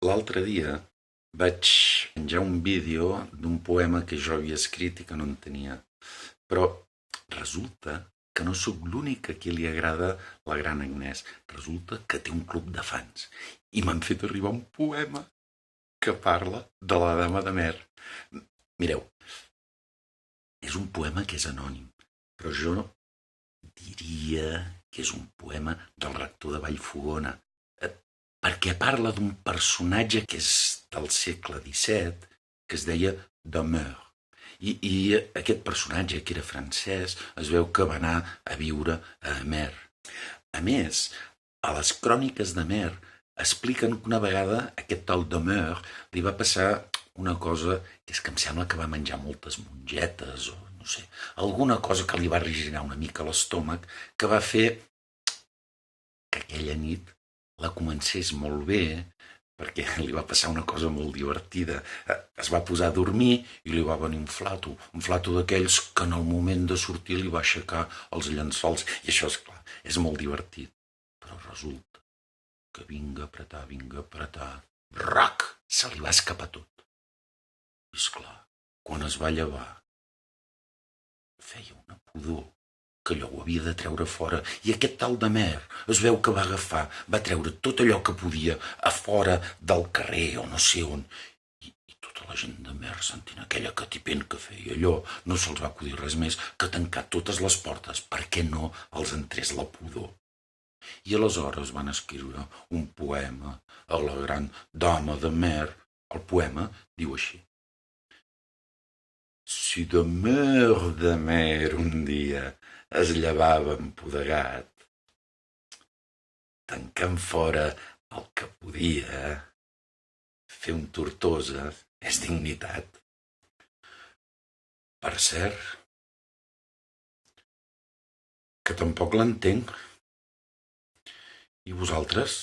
L'altre dia vaig penjar un vídeo d'un poema que jo havia escrit i que no entenia. Però resulta que no sóc l'únic a qui li agrada la gran Agnès. Resulta que té un club de fans. I m'han fet arribar un poema que parla de la Dama de Mer. Mireu, és un poema que és anònim, però jo diria que és un poema del rector de Vallfogona, perquè parla d'un personatge que és del segle XVII, que es deia Domeur. I aquest personatge, que era francès, es veu que va anar a viure a Amer. A més, a les cròniques d'Amer expliquen que una vegada aquest tal Domeur li va passar una cosa que és que em sembla que va menjar moltes mongetes o no sé, alguna cosa que li va originar una mica l'estómac que va fer que aquella nit la comencés molt bé perquè li va passar una cosa molt divertida. Es va posar a dormir i li va venir un flato d'aquells que en el moment de sortir li va aixecar els llençols. I això, és clar, és molt divertit. Però resulta que vinga a apretar, rac, se li va escapar tot. I esclar, quan es va llevar, feia una pudor que allò ho havia de treure fora, i aquest tal de Mer es veu que va agafar, va treure tot allò que podia a fora del carrer o no sé on, i tota la gent de Mer sentint aquella catipent que feia allò, no se'ls va acudir res més que tancar totes les portes perquè no els entrés la pudor. I aleshores van escriure un poema a la gran dama de Mer. El poema diu així: si de Mer un dia es llevava empoderat, tancant fora el que podia, fer un Tortosa és dignitat. Per cert, que tampoc l'entenc. I vosaltres?